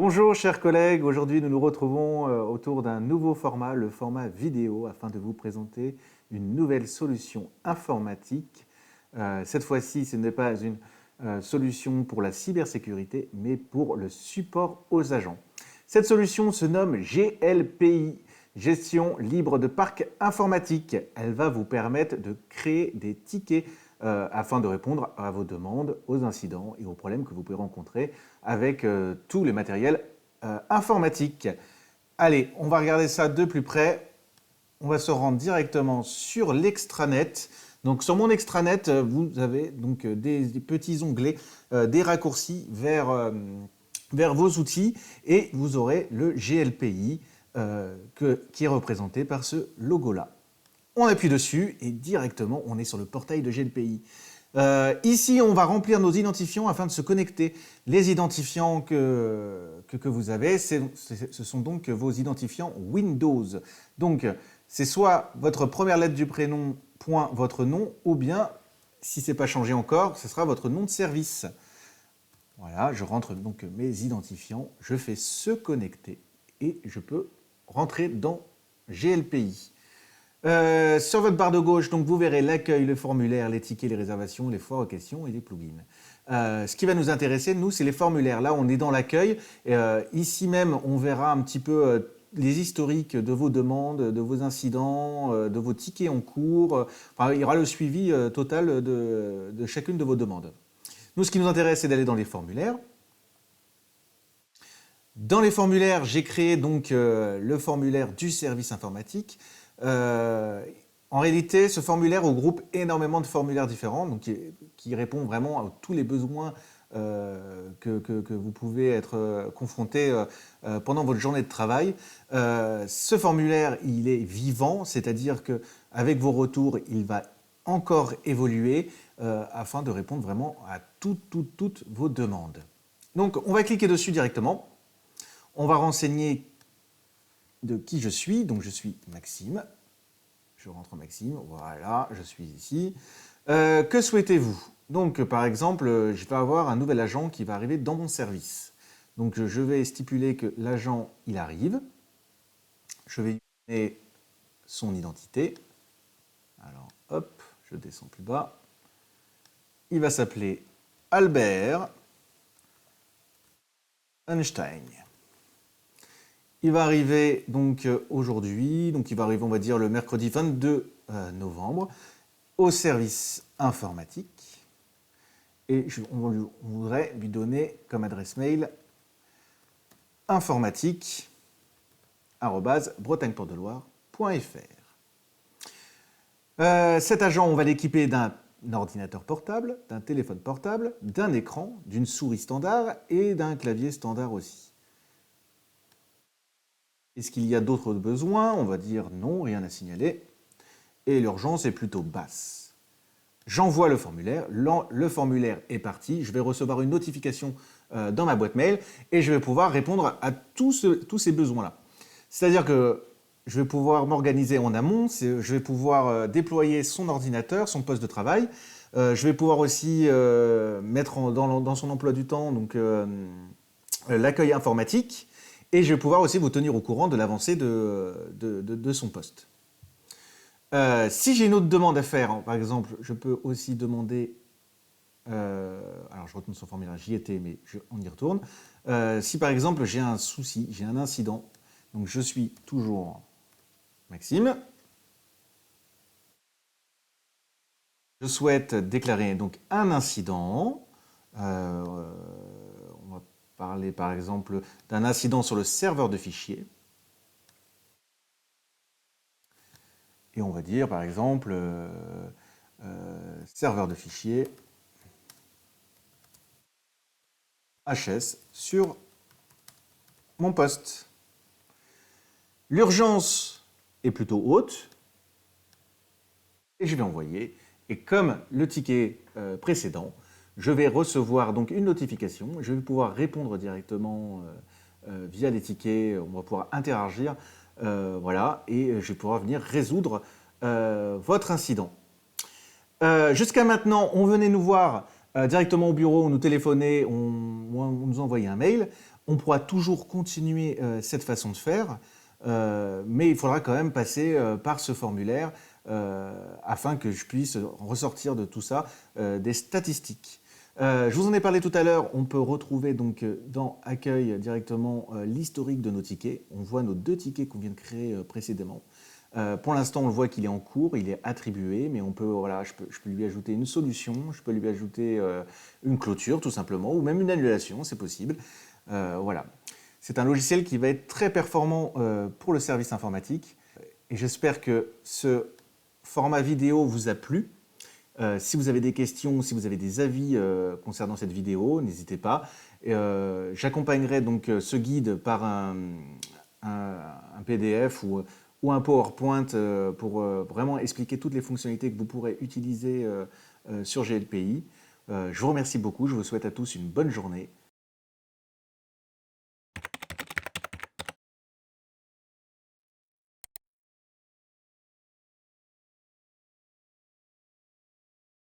Bonjour chers collègues, aujourd'hui nous nous retrouvons autour d'un nouveau format, le format vidéo, afin de vous présenter une nouvelle solution informatique. Cette fois-ci, ce n'est pas une solution pour la cybersécurité, mais pour le support aux agents. Cette solution se nomme GLPI, Gestion libre de parc informatique. Elle va vous permettre de créer des tickets afin de répondre à vos demandes, aux incidents et aux problèmes que vous pouvez rencontrer avec tous les matériels informatiques. Allez, on va regarder ça de plus près. On va se rendre directement sur l'extranet. Donc sur mon extranet, vous avez donc des petits onglets, des raccourcis vers vos outils et vous aurez le GLPI qui est représenté par ce logo-là. On appuie dessus et directement on est sur le portail de GLPI. Ici, on va remplir nos identifiants afin de se connecter. Les identifiants que vous avez, ce sont donc vos identifiants Windows. Donc, c'est soit votre première lettre du prénom, point votre nom, ou bien, si ce n'est pas changé encore, ce sera votre nom de service. Voilà, je rentre donc mes identifiants, je fais se connecter et je peux rentrer dans GLPI. Sur votre barre de gauche, donc, vous verrez l'accueil, le formulaire, les tickets, les réservations, les foires aux questions et les plugins. Ce qui va nous intéresser, nous, c'est les formulaires. Là, on est dans l'accueil. Ici même, on verra un petit peu les historiques de vos demandes, de vos incidents, de vos tickets en cours. Enfin, il y aura le suivi total de chacune de vos demandes. Nous, ce qui nous intéresse, c'est d'aller dans les formulaires. Dans les formulaires, j'ai créé donc le formulaire du service informatique. En réalité, ce formulaire regroupe énormément de formulaires différents, donc qui répond vraiment à tous les besoins que vous pouvez être confronté pendant votre journée de travail. Ce formulaire, il est vivant, c'est-à-dire qu'avec vos retours, il va encore évoluer afin de répondre vraiment à toutes vos demandes. Donc, on va cliquer dessus directement. On va renseigner de qui je suis. Donc, je suis Maxime. Je rentre Maxime. Voilà, je suis ici. Que souhaitez-vous? Donc, par exemple, je vais avoir un nouvel agent qui va arriver dans mon service. Donc, je vais stipuler que l'agent, il arrive. Je vais lui donner son identité. Alors, hop, je descends plus bas. Il va s'appeler Albert Einstein. Il va arriver donc aujourd'hui, donc il va arriver, on va dire, le mercredi 22 novembre au service informatique. Et on voudrait lui donner comme adresse mail informatique@bretagne-porte-de-loire.fr. Cet agent, on va l'équiper d'un ordinateur portable, d'un téléphone portable, d'un écran, d'une souris standard et d'un clavier standard aussi. Est-ce qu'il y a d'autres besoins? On va dire non, rien à signaler. Et l'urgence est plutôt basse. J'envoie le formulaire. Le formulaire est parti. Je vais recevoir une notification dans ma boîte mail et je vais pouvoir répondre à tous ces besoins-là. C'est-à-dire que je vais pouvoir m'organiser en amont. Je vais pouvoir déployer son ordinateur, son poste de travail. Je vais pouvoir aussi mettre dans son emploi du temps donc l'accueil informatique. Et je vais pouvoir aussi vous tenir au courant de l'avancée de son poste. Si j'ai une autre demande à faire, par exemple, je peux aussi demander... alors, je retourne sur le formulaire, j'y étais, mais on y retourne. Si, par exemple, j'ai un souci, j'ai un incident, donc je suis toujours Maxime. Je souhaite déclarer donc un incident. On va parler par exemple d'un incident sur le serveur de fichiers. Et on va dire par exemple serveur de fichiers HS sur mon poste. L'urgence est plutôt haute et je vais envoyer. Et comme le ticket précédent, je vais recevoir donc une notification. Je vais pouvoir répondre directement via les tickets. On va pouvoir interagir. Voilà, et je vais pouvoir venir résoudre votre incident. Jusqu'à maintenant, on venait nous voir directement au bureau, on nous téléphonait, on nous envoyait un mail. On pourra toujours continuer cette façon de faire, mais il faudra quand même passer par ce formulaire afin que je puisse ressortir de tout ça des statistiques. Je vous en ai parlé tout à l'heure, on peut retrouver donc dans Accueil directement l'historique de nos tickets. On voit nos 2 tickets qu'on vient de créer précédemment. Pour l'instant, on le voit qu'il est en cours, il est attribué, mais on peut, voilà, je peux lui ajouter une solution, je peux lui ajouter une clôture tout simplement, ou même une annulation, c'est possible. Voilà. C'est un logiciel qui va être très performant pour le service informatique, et j'espère que ce format vidéo vous a plu. Si vous avez des questions, si vous avez des avis concernant cette vidéo, n'hésitez pas. J'accompagnerai donc ce guide par un PDF ou un PowerPoint pour vraiment expliquer toutes les fonctionnalités que vous pourrez utiliser sur GLPI. Je vous remercie beaucoup, je vous souhaite à tous une bonne journée